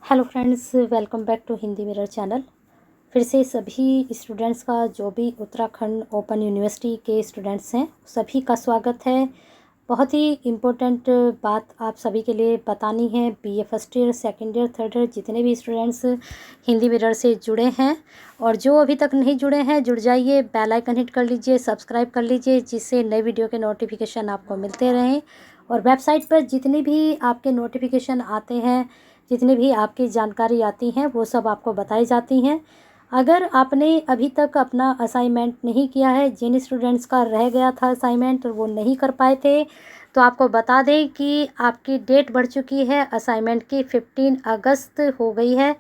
Hello friends, welcome back to Hindi mirror channel. फिर से सभी स्टूडेंट्स का, जो भी उत्तराखंड ओपन यूनिवर्सिटी के स्टूडेंट्स हैं, सभी का स्वागत है। बहुत ही इम्पोर्टेंट बात आप सभी के लिए बतानी है। BA first year, second year, third year जितने भी स्टूडेंट्स हिंदी मिरर से जुड़े हैं और जो अभी तक नहीं जुड़े हैं, जुड़ जाइए, बेल आइकन हिट कर लीजिए, सब्सक्राइब कर लीजिए, जिससे नए वीडियो के नोटिफिकेशन आपको मिलते रहें। और वेबसाइट पर जितनी भी आपके नोटिफिकेशन आते हैं, जितनी भी आपकी जानकारी आती हैं, वो सब आपको बताई जाती हैं। अगर आपने अभी तक अपना असाइनमेंट नहीं किया है, जिन स्टूडेंट्स का रह गया था असाइनमेंट और वो नहीं कर पाए थे, तो आपको बता दें कि आपकी डेट बढ़ चुकी है असाइनमेंट की। 15 अगस्त हो गई है।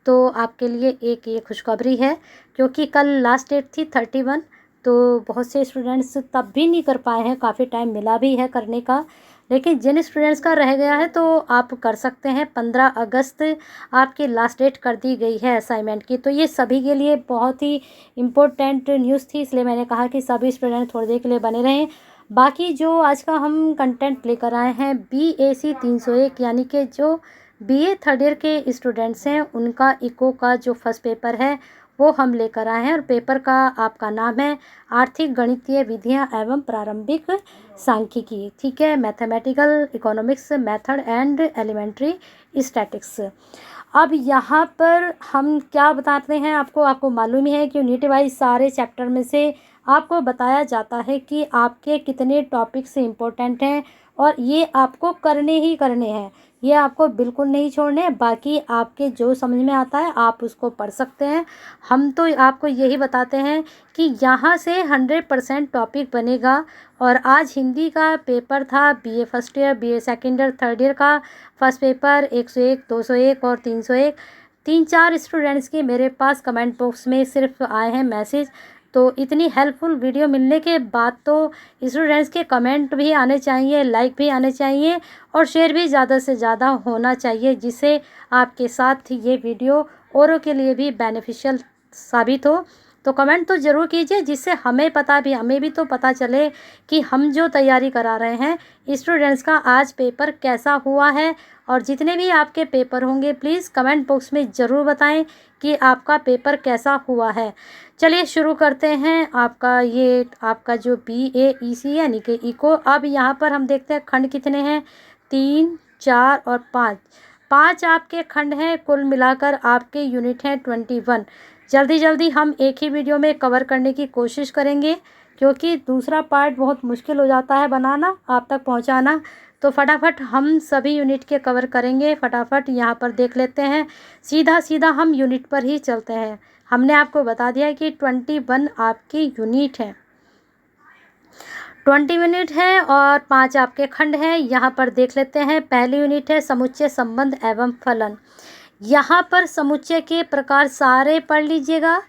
तो आपके लिए एक ये खुशखबरी है, क्योंकि कल लास्ट डेट थी 31। तो बहुत से स्टूडेंट्स तब भी नहीं कर पाए हैं, काफ़ी टाइम मिला भी है करने का। लेकिन जिन स्टूडेंट्स का रह गया है तो आप कर सकते हैं। 15 अगस्त आपकी लास्ट डेट कर दी गई है असाइनमेंट की। तो ये सभी के लिए बहुत ही इम्पोर्टेंट न्यूज़ थी, इसलिए मैंने कहा कि सभी स्टूडेंट थोड़ी देर के लिए बने रहें। बाकी जो आज का हम कंटेंट लेकर आए हैं, BAC 301, यानी कि जो BA थर्ड ईयर के स्टूडेंट्स हैं, उनका इको का जो फर्स्ट पेपर है वो हम लेकर आए हैं। और पेपर का आपका नाम है आर्थिक गणितीय विधियां एवं प्रारंभिक सांख्यिकी। ठीक है, mathematical economics method and elementary statics. अब यहाँ पर हम क्या बताते हैं, आपको मालूम ही है कि यूनिट वाइज सारे चैप्टर में से आपको बताया जाता है कि आपके कितने टॉपिक्स इम्पोर्टेंट हैं और ये आपको करने ही करने हैं। ये आपको बिल्कुल नहीं छोड़ने। बाकी आपके जो समझ में आता है आप उसको पढ़ सकते हैं। हम तो आपको यही बताते हैं कि यहाँ से 100% टॉपिक बनेगा। और आज हिंदी का पेपर था, BA first year, BA second year, third year का फर्स्ट पेपर 101, 201 और 301। 3-4 स्टूडेंट्स के मेरे पास कमेंट बॉक्स में सिर्फ आए हैं मैसेज। तो इतनी हेल्पफुल वीडियो मिलने के बाद तो स्टूडेंट्स के कमेंट भी आने चाहिए, लाइक भी आने चाहिए और शेयर भी ज़्यादा से ज़्यादा होना चाहिए, जिससे आपके साथ ये वीडियो औरों के लिए भी बेनिफिशियल साबित हो। तो कमेंट तो ज़रूर कीजिए, जिससे हमें भी तो पता चले कि हम जो तैयारी करा रहे हैं स्टूडेंट्स का आज पेपर कैसा हुआ है। और जितने भी आपके पेपर होंगे, प्लीज़ कमेंट बॉक्स में ज़रूर बताएं कि आपका पेपर कैसा हुआ है। चलिए शुरू करते हैं। आपका जो BAEC यानी कि इको। अब यहाँ पर हम देखते हैं खंड कितने हैं, 3, 4 और 5। 5 आपके खंड हैं, कुल मिलाकर आपके यूनिट हैं 21। जल्दी जल्दी हम एक ही वीडियो में कवर करने की कोशिश करेंगे, क्योंकि दूसरा पार्ट बहुत मुश्किल हो जाता है बनाना, आप तक पहुंचाना। तो फटाफट हम सभी यूनिट के कवर करेंगे। फटाफट यहाँ पर देख लेते हैं, सीधा सीधा हम यूनिट पर ही चलते हैं। हमने आपको बता दिया कि 21 आपकी यूनिट है, 20 यूनिट है और 5 आपके खंड हैं। यहाँ पर देख लेते हैं, पहली यूनिट है समुच्चय, संबंध एवं फलन। यहाँ पर समुच्चय के प्रकार सारे पढ़ लीजिएगा,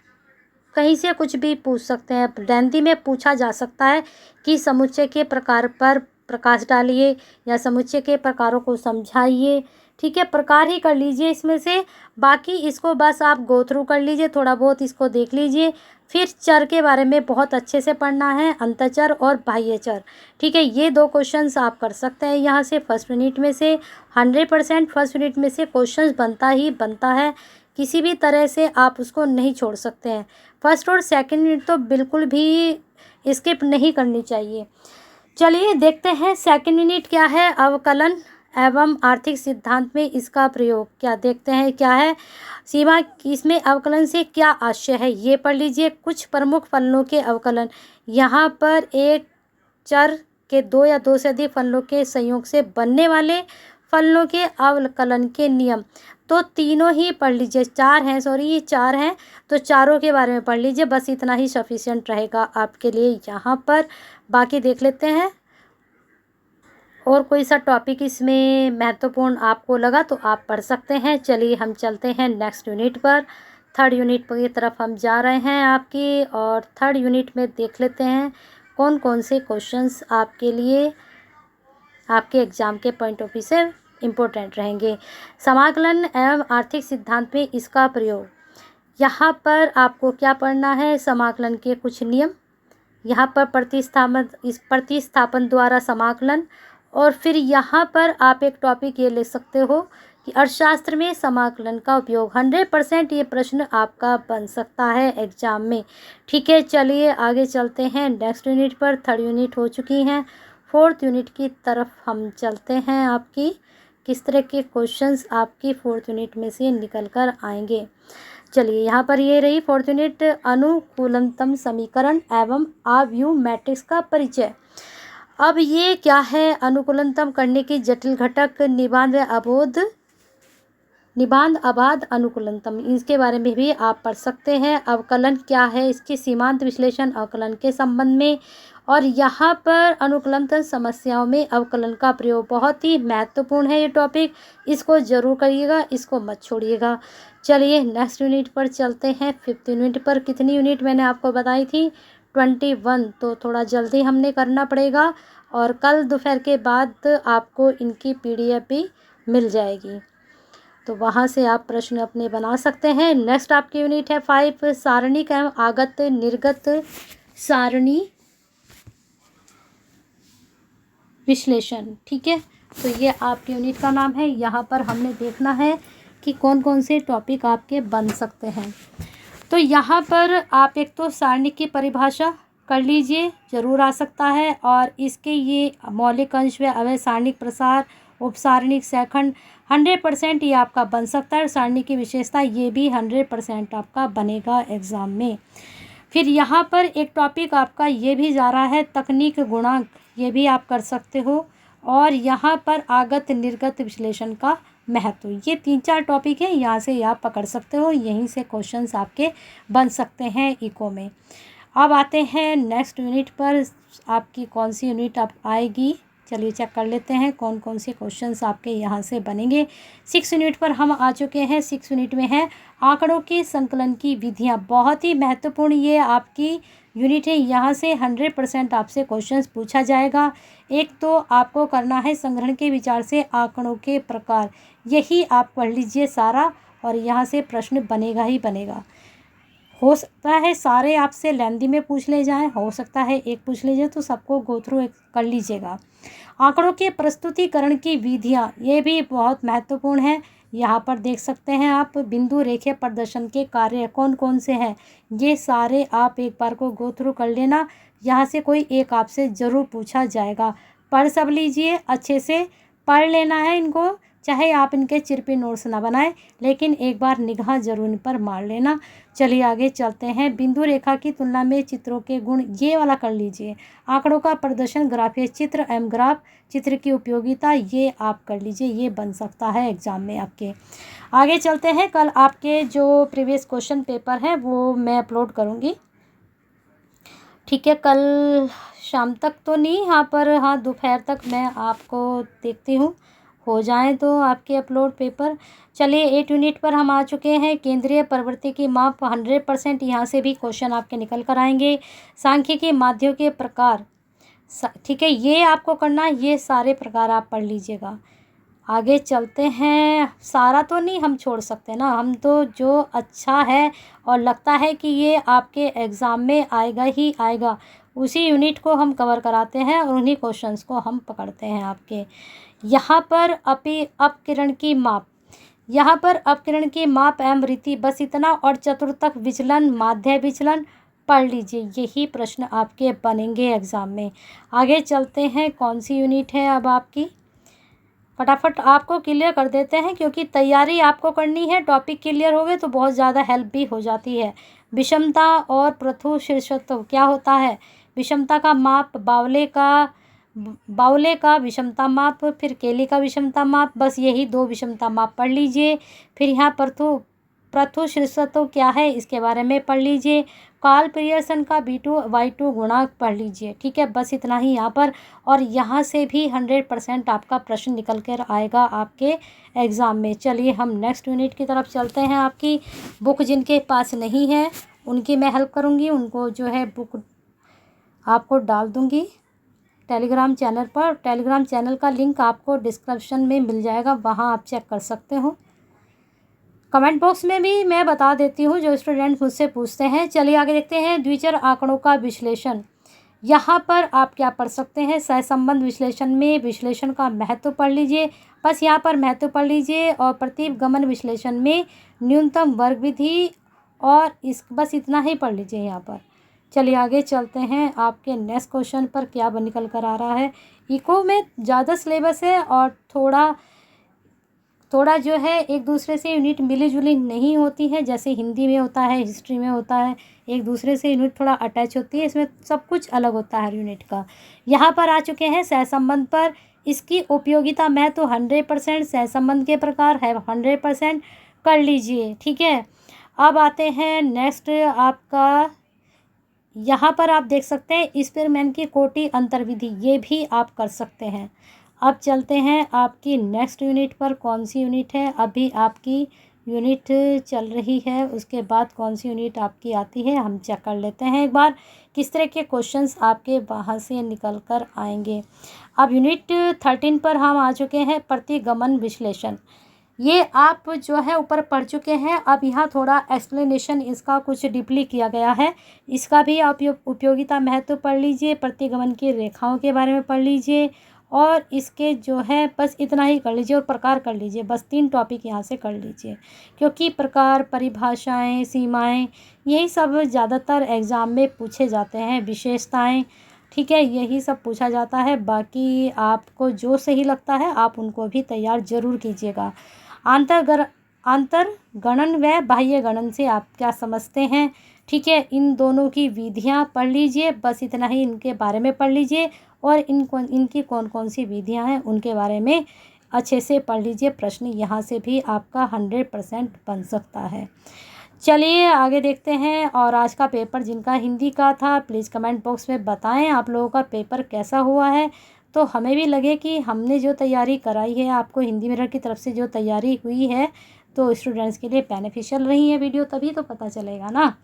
कहीं से कुछ भी पूछ सकते हैं। हिंदी में पूछा जा सकता है कि समुच्चय के प्रकार पर प्रकाश डालिए या समुच्चय के प्रकारों को समझाइए। ठीक है, प्रकार ही कर लीजिए इसमें से। बाकी इसको बस आप गो थ्रू कर लीजिए, थोड़ा बहुत इसको देख लीजिए। फिर चर के बारे में बहुत अच्छे से पढ़ना है, अंतःचर और बाह्य चर। ठीक है, ये 2 क्वेश्चंस आप कर सकते हैं यहाँ से फर्स्ट यूनिट में से। 100% फर्स्ट यूनिट में से क्वेश्चंस बनता ही बनता है, किसी भी तरह से आप उसको नहीं छोड़ सकते हैं। फर्स्ट और सेकंड यूनिट तो बिल्कुल भी स्किप नहीं करनी चाहिए। चलिए देखते हैं सेकंड यूनिट क्या है, अवकलन एवं आर्थिक सिद्धांत में इसका प्रयोग। क्या देखते हैं क्या है, सीमा इसमें अवकलन से क्या आशय है, ये पढ़ लीजिए। कुछ प्रमुख फलनों के अवकलन, यहाँ पर एक चर के 2 या 2 से अधिक फलनों के संयोग से बनने वाले फलनों के अवकलन के नियम। तो तीनों ही पढ़ लीजिए, 4 हैं, सॉरी ये 4 हैं, तो चारों के बारे में पढ़ लीजिए, बस इतना ही सफिशिएंट रहेगा आपके लिए यहाँ पर। बाकी देख लेते हैं, और कोई सा टॉपिक इसमें महत्वपूर्ण आपको लगा तो आप पढ़ सकते हैं। चलिए हम चलते हैं नेक्स्ट यूनिट पर, थर्ड यूनिट की तरफ हम जा रहे हैं आपकी। और थर्ड यूनिट में देख लेते हैं कौन कौन से क्वेश्चंस आपके लिए, आपके एग्ज़ाम के पॉइंट ऑफ व्यू से इम्पोर्टेंट रहेंगे। समाकलन एवं आर्थिक सिद्धांत में इसका प्रयोग। यहाँ पर आपको क्या पढ़ना है, समाकलन के कुछ नियम, यहाँ पर प्रतिस्थापन द्वारा समाकलन। और फिर यहाँ पर आप एक टॉपिक ये ले सकते हो कि अर्थशास्त्र में समाकलन का उपयोग 100% ये प्रश्न आपका बन सकता है एग्जाम में। ठीक है, चलिए आगे चलते हैं नेक्स्ट यूनिट पर। 3rd यूनिट हो चुकी हैं, 4th यूनिट की तरफ हम चलते हैं। आपकी किस तरह के क्वेश्चंस आपकी 4th यूनिट में से निकल कर आएंगे। चलिए यहाँ पर ये रही 4th यूनिट, अनुकूलतम समीकरण एवं आव्यूह मैट्रिक्स का परिचय। अब ये क्या है, अनुकूलतम करने की जटिल घटक, निबांध अबाध अनुकूलतम, इसके बारे में भी आप पढ़ सकते हैं। अवकलन क्या है, इसकी सीमांत विश्लेषण अवकलन के संबंध में। और यहाँ पर अनुकूलतम समस्याओं में अवकलन का प्रयोग बहुत ही महत्वपूर्ण है ये टॉपिक, इसको जरूर करिएगा, इसको मत छोड़िएगा। चलिए नेक्स्ट यूनिट पर चलते हैं। 5th यूनिट पर कितनी यूनिट मैंने आपको बताई थी, 21, तो थोड़ा जल्दी हमने करना पड़ेगा और कल दोपहर के बाद आपको इनकी PDF भी मिल जाएगी, तो वहाँ से आप प्रश्न अपने बना सकते हैं। नेक्स्ट आपकी यूनिट है 5, सारणिक एवं आगत निर्गत सारणी विश्लेषण। ठीक है, तो ये आपकी यूनिट का नाम है। यहाँ पर हमने देखना है कि कौन कौन से टॉपिक आपके बन सकते हैं। तो यहाँ पर आप एक तो सारणिक की परिभाषा कर लीजिए, जरूर आ सकता है। और इसके ये मौलिक अंश व अवयव सारणिक प्रसार, उपसारणिक सैखंड 100% ये आपका बन सकता है। सारणी की विशेषता ये भी 100% आपका बनेगा एग्ज़ाम में। फिर यहाँ पर एक टॉपिक आपका ये भी जा रहा है तकनीक गुणांक, ये भी आप कर सकते हो। और यहाँ पर आगत निर्गत विश्लेषण का महत्व, ये 3-4 टॉपिक हैं, यहाँ से आप पकड़ सकते हो, यहीं से क्वेश्चंस आपके बन सकते हैं इको में। अब आते हैं नेक्स्ट यूनिट पर, आपकी कौन सी यूनिट अब आएगी, चलिए चेक कर लेते हैं कौन कौन से क्वेश्चंस आपके यहाँ से बनेंगे। 6 यूनिट पर हम आ चुके हैं। 6 यूनिट में है आंकड़ों के संकलन की विधियाँ, बहुत ही महत्वपूर्ण ये आपकी यूनिट है। यहाँ से 100% आपसे क्वेश्चंस पूछा जाएगा। एक तो आपको करना है संग्रहण के विचार से आंकड़ों के प्रकार, यही आप पढ़ लीजिए सारा, और यहाँ से प्रश्न बनेगा ही बनेगा। हो सकता है सारे आपसे लेंदी में पूछ ले जाएं, हो सकता है एक पूछ ले जाए, तो सबको गो थ्रू कर लीजिएगा। आंकड़ों के प्रस्तुतिकरण की विधियाँ, ये भी बहुत महत्वपूर्ण है। यहाँ पर देख सकते हैं आप, बिंदु रेखीय प्रदर्शन के कार्य कौन कौन से हैं, ये सारे आप एक बार को गो थ्रू कर लेना। यहाँ से कोई एक आपसे ज़रूर पूछा जाएगा। पढ़ सब लीजिए, अच्छे से पढ़ लेना है इनको, चाहे आप इनके चिरपी नोट्स ना बनाएं, लेकिन एक बार निगाह जरूर इन पर मार लेना। चलिए आगे चलते हैं। बिंदु रेखा की तुलना में चित्रों के गुण, ये वाला कर लीजिए। आंकड़ों का प्रदर्शन, ग्राफीय चित्र एवं ग्राफ चित्र की उपयोगिता, ये आप कर लीजिए, ये बन सकता है एग्जाम में आपके। आगे चलते हैं। कल आपके जो प्रीवियस क्वेश्चन पेपर है वो मैं अपलोड करूँगी। ठीक है, कल शाम तक तो नहीं, यहाँ पर हाँ दोपहर तक मैं आपको देखती हूँ, हो जाए तो आपके अपलोड पेपर। चलिए 8 यूनिट पर हम आ चुके हैं। केंद्रीय प्रवृत्ति की माप 100%, यहाँ से भी क्वेश्चन आपके निकल कर आएंगे। सांख्यिकी माध्यों के प्रकार, ठीक है, ये आपको करना, ये सारे प्रकार आप पढ़ लीजिएगा। आगे चलते हैं। सारा तो नहीं हम छोड़ सकते ना, हम तो जो अच्छा है और लगता है कि ये आपके एग्ज़ाम में आएगा ही आएगा, उसी यूनिट को हम कवर कराते हैं और उन्हीं क्वेश्चंस को हम पकड़ते हैं आपके। यहाँ पर अपकिरण की माप, यहाँ पर अपकिरण की माप एवं रीति, बस इतना, और चतुर्थक विचलन, माध्य विचलन पढ़ लीजिए, यही प्रश्न आपके बनेंगे एग्ज़ाम में। आगे चलते हैं। कौन सी यूनिट है अब आपकी, फटाफट आपको क्लियर कर देते हैं, क्योंकि तैयारी आपको करनी है। टॉपिक क्लियर हो गए तो बहुत ज़्यादा हेल्प भी हो जाती है। विषमता और प्रथु शीर्षत्व क्या होता है, विषमता का माप, बावले का विषमता माप, फिर केली का विषमता माप, बस यही 2 विषमता माप पढ़ लीजिए। फिर यहाँ प्रथु शीर्षत्व क्या है, इसके बारे में पढ़ लीजिए। कार्ल पियर्सन का V2Y2 गुणांक पढ़ लीजिए। ठीक है, बस इतना ही यहाँ पर, और यहाँ से भी 100% आपका प्रश्न निकल कर आएगा आपके एग्ज़ाम में। चलिए हम नेक्स्ट यूनिट की तरफ चलते हैं। आपकी बुक जिनके पास नहीं है उनकी मैं हेल्प करूँगी, उनको जो है बुक आपको डाल दूँगी टेलीग्राम चैनल पर। टेलीग्राम चैनल का लिंक आपको डिस्क्रिप्शन में मिल जाएगा, वहाँ आप चेक कर सकते हो। कमेंट बॉक्स में भी मैं बता देती हूँ जो स्टूडेंट मुझसे पूछते हैं। चलिए आगे देखते हैं। द्विचर आंकड़ों का विश्लेषण, यहाँ पर आप क्या पढ़ सकते हैं, सहसंबंध विश्लेषण में विश्लेषण का महत्व पढ़ लीजिए, बस यहाँ पर महत्व पढ़ लीजिए। और प्रतिगमन विश्लेषण में न्यूनतम वर्ग विधि, और इस बस इतना ही पढ़ लीजिए यहाँ पर। चलिए आगे चलते हैं, आपके नेक्स्ट क्वेश्चन पर क्या निकल कर आ रहा है। इको में ज़्यादा सिलेबस है और थोड़ा जो है एक दूसरे से यूनिट मिली जुली नहीं होती है, जैसे हिंदी में होता है, हिस्ट्री में होता है, एक दूसरे से यूनिट थोड़ा अटैच होती है, इसमें सब कुछ अलग होता है यूनिट का। यहाँ पर आ चुके हैं सहसंबंध पर, इसकी उपयोगिता मैं तो 100%, सहसंबंध के प्रकार है 100% कर लीजिए, ठीक है। अब आते हैं नेक्स्ट आपका, यहाँ पर आप देख सकते हैं स्पीरमैन की कोटि अंतर्विधि, ये भी आप कर सकते हैं। अब चलते हैं आपकी नेक्स्ट यूनिट पर, कौन सी यूनिट है, अभी आपकी यूनिट चल रही है, उसके बाद कौन सी यूनिट आपकी आती है हम चेक कर लेते हैं एक बार, किस तरह के क्वेश्चंस आपके वहाँ से निकल कर आएंगे। अब यूनिट 13 पर हम आ चुके हैं, प्रतिगमन विश्लेषण। ये आप जो है ऊपर पढ़ चुके हैं, अब यहाँ थोड़ा एक्सप्लेनेशन इसका कुछ डीपली किया गया है, इसका भी आप उपयोगिता महत्व पढ़ लीजिए, प्रतिगमन की रेखाओं के बारे में पढ़ लीजिए, और इसके जो है बस इतना ही कर लीजिए, और प्रकार कर लीजिए, बस 3 टॉपिक यहाँ से कर लीजिए, क्योंकि प्रकार, परिभाषाएं, सीमाएं, यही सब ज़्यादातर एग्ज़ाम में पूछे जाते हैं, विशेषताएं, ठीक है, यही सब पूछा जाता है। बाकी आपको जो सही लगता है आप उनको भी तैयार ज़रूर कीजिएगा। अंतर्गणन व बाह्य गणन से आप क्या समझते हैं, ठीक है, इन दोनों की विधियां पढ़ लीजिए, बस इतना ही इनके बारे में पढ़ लीजिए, और इनकी कौन कौन सी विधियां हैं उनके बारे में अच्छे से पढ़ लीजिए। प्रश्न यहाँ से भी आपका 100% बन सकता है। चलिए आगे देखते हैं, और आज का पेपर जिनका हिंदी का था प्लीज़ कमेंट बॉक्स में बताएं आप लोगों का पेपर कैसा हुआ है, तो हमें भी लगे कि हमने जो तैयारी कराई है, आपको हिंदी मिरर की तरफ से जो तैयारी हुई है, तो स्टूडेंट्स के लिए बेनिफिशियल रही है वीडियो, तभी तो पता चलेगा ना।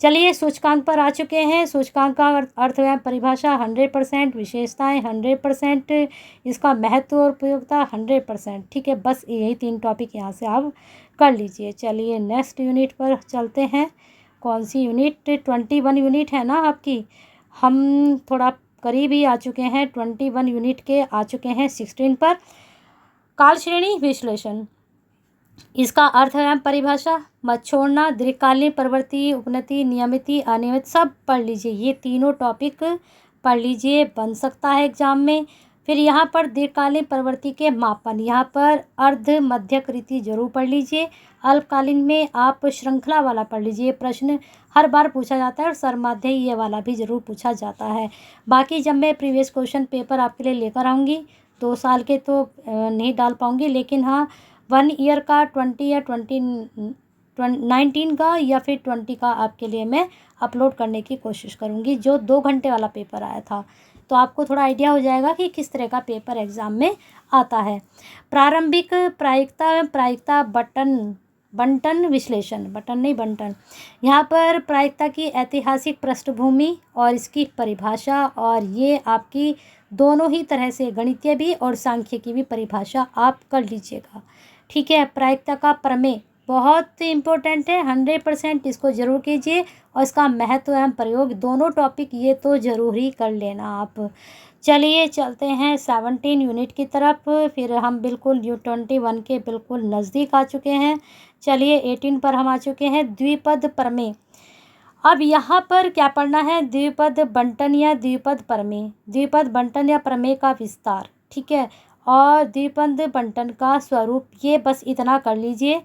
चलिए सूचकांक पर आ चुके हैं। सूचकांक का अर्थ एवं परिभाषा 100%, विशेषताएं 100%, इसका महत्व और उपयोगिता 100%, ठीक है, बस यही 3 टॉपिक यहाँ से आप कर लीजिए। चलिए नेक्स्ट यूनिट पर चलते हैं, कौन सी यूनिट, 21 यूनिट है ना आपकी, हम थोड़ा करीब ही आ चुके हैं, 21 यूनिट के आ चुके हैं 16 पर। काल श्रेणी विश्लेषण, इसका अर्थ एवं परिभाषा, मत छोड़ना, दीर्घकालीन प्रवृत्ति, उपनति, नियमिति, अनियमित, सब पढ़ लीजिए, ये तीनों टॉपिक पढ़ लीजिए, बन सकता है एग्जाम में। फिर यहाँ पर दीर्घकालीन प्रवृत्ति के मापन, यहाँ पर अर्ध मध्यक रीति जरूर पढ़ लीजिए। अल्पकालीन में आप श्रृंखला वाला पढ़ लीजिए, प्रश्न हर बार पूछा जाता है, और सर्माध्याय ये वाला भी ज़रूर पूछा जाता है। बाकी जब मैं प्रीवियस क्वेश्चन पेपर आपके लिए लेकर आऊँगी, 2 साल के तो नहीं डाल पाऊँगी, लेकिन हाँ 1 ईयर का 20 या 19 का या फिर 20 का आपके लिए मैं अपलोड करने की कोशिश करूँगी, जो 2 घंटे वाला पेपर आया था, तो आपको थोड़ा आइडिया हो जाएगा कि किस तरह का पेपर एग्ज़ाम में आता है। प्रारंभिक प्रायिकता बंटन विश्लेषण, बटन नहीं बंटन, यहाँ पर प्रायिकता की ऐतिहासिक पृष्ठभूमि और इसकी परिभाषा, और ये आपकी दोनों ही तरह से गणितीय भी और सांख्यिकी भी परिभाषा आप कर लीजिएगा, ठीक है। प्रायिकता का प्रमेय बहुत इम्पोर्टेंट है, 100% इसको ज़रूर कीजिए, और इसका महत्व एवं प्रयोग दोनों टॉपिक ये तो ज़रूर ही कर लेना आप। चलिए चलते हैं 17 यूनिट की तरफ, फिर हम बिल्कुल 21 के बिल्कुल नज़दीक आ चुके हैं। चलिए 18 पर हम आ चुके हैं, द्विपद प्रमेय। अब यहाँ पर क्या पढ़ना है, द्विपद बंटन या द्विपद प्रमेय, द्विपद बंटन या प्रमेय का विस्तार, ठीक है, और द्विपद बंटन का स्वरूप, ये बस इतना कर लीजिए,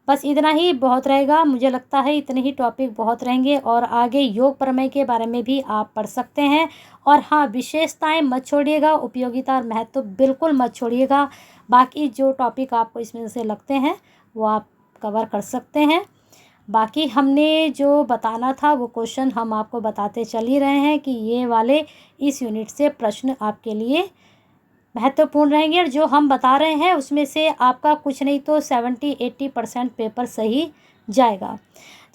बस इतना ही बहुत रहेगा, मुझे लगता है इतने ही टॉपिक बहुत रहेंगे। और आगे योग प्रमेय के बारे में भी आप पढ़ सकते हैं। और हाँ, विशेषताएं मत छोड़िएगा, उपयोगिता और महत्व बिल्कुल मत छोड़िएगा, बाकी जो टॉपिक आपको इसमें से लगते हैं वो आप कवर कर सकते हैं। बाकी हमने जो बताना था वो क्वेश्चन हम आपको बताते चल ही रहे हैं कि ये वाले इस यूनिट से प्रश्न आपके लिए महत्वपूर्ण रहेंगे, और जो हम बता रहे हैं उसमें से आपका कुछ नहीं तो 70-80% पेपर सही जाएगा।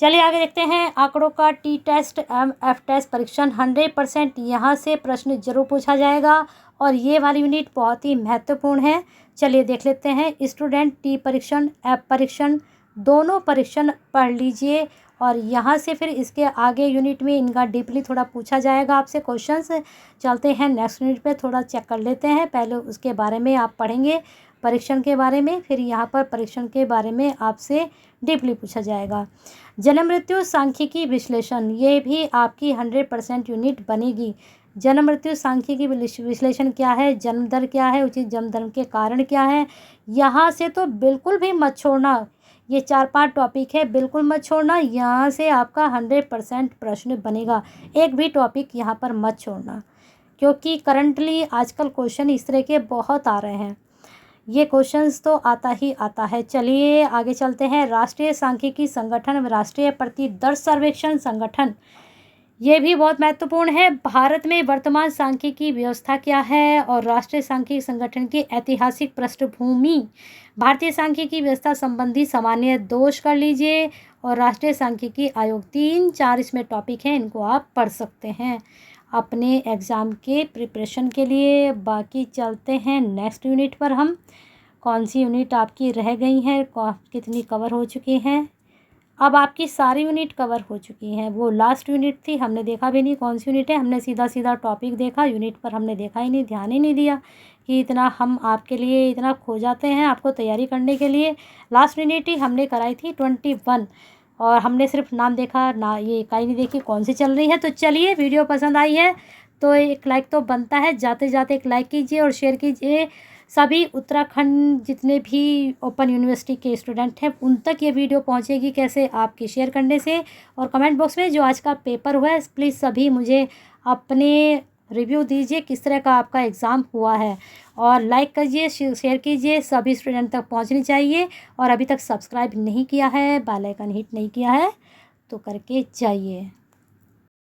चलिए आगे देखते हैं, आंकड़ों का T test M F test परीक्षण 100%, यहाँ से प्रश्न जरूर पूछा जाएगा, और ये वाली यूनिट बहुत ही महत्वपूर्ण है। चलिए देख लेते हैं, स्टूडेंट टी परीक्षण एफ परीक्षण दोनों परीक्षण पढ़ लीजिए, और यहाँ से फिर इसके आगे यूनिट में इनका डीपली थोड़ा पूछा जाएगा आपसे क्वेश्चंस। चलते हैं नेक्स्ट यूनिट पे, थोड़ा चेक कर लेते हैं। पहले उसके बारे में आप पढ़ेंगे, परीक्षण के बारे में, फिर यहाँ पर परीक्षण के बारे में आपसे डीपली पूछा जाएगा। जन्म मृत्यु सांख्यिकी विश्लेषण, ये भी आपकी 100% यूनिट बनेगी। जन्म मृत्यु सांख्यिकी विश्लेषण क्या है, जन्म दर क्या है, उचित जन्म दर के कारण क्या है, यहाँ से तो बिल्कुल भी मत छोड़ना। ये 4-5 टॉपिक है, बिल्कुल मत छोड़ना। यहाँ से आपका 100% प्रश्न बनेगा, एक भी टॉपिक यहाँ पर मत छोड़ना, क्योंकि करंटली आजकल क्वेश्चन इस तरह के बहुत आ रहे हैं। ये क्वेश्चंस तो आता ही आता है। चलिए आगे चलते हैं। राष्ट्रीय सांख्यिकी संगठन, राष्ट्रीय प्रतिदर्श सर्वेक्षण संगठन, ये भी बहुत महत्वपूर्ण है। भारत में वर्तमान सांख्यिकी व्यवस्था क्या है और राष्ट्रीय सांख्यिकी संगठन की ऐतिहासिक पृष्ठभूमि, भारतीय सांख्यिकी व्यवस्था संबंधी सामान्य दोष कर लीजिए, और राष्ट्रीय सांख्यिकी आयोग, 3-4 इसमें टॉपिक हैं, इनको आप पढ़ सकते हैं अपने एग्ज़ाम के प्रिपरेशन के लिए। बाकी चलते हैं नेक्स्ट यूनिट पर। हम कौन सी यूनिट आपकी रह गई हैं, कितनी कवर हो चुकी हैं। अब आपकी सारी यूनिट कवर हो चुकी हैं। वो लास्ट यूनिट थी, हमने देखा भी नहीं कौन सी यूनिट है, हमने सीधा सीधा टॉपिक देखा, यूनिट पर हमने देखा ही नहीं, ध्यान ही नहीं दिया कि इतना हम आपके लिए इतना खो जाते हैं आपको तैयारी करने के लिए। लास्ट यूनिट ही हमने कराई थी 21, और हमने सिर्फ नाम देखा ना, ये इकाई नहीं देखी कौन सी चल रही है। तो चलिए, वीडियो पसंद आई है तो एक लाइक तो बनता है, जाते जाते एक लाइक कीजिए और शेयर कीजिए। सभी उत्तराखंड जितने भी ओपन यूनिवर्सिटी के स्टूडेंट हैं उन तक ये वीडियो पहुंचेगी कैसे, आपके शेयर करने से। और कमेंट बॉक्स में जो आज का पेपर हुआ है, प्लीज़ सभी मुझे अपने रिव्यू दीजिए किस तरह का आपका एग्ज़ाम हुआ है, और लाइक कीजिए, शेयर कीजिए, सभी स्टूडेंट तक पहुंचनी चाहिए। और अभी तक सब्सक्राइब नहीं किया है, बेल आइकन हिट नहीं किया है तो करके जाइए।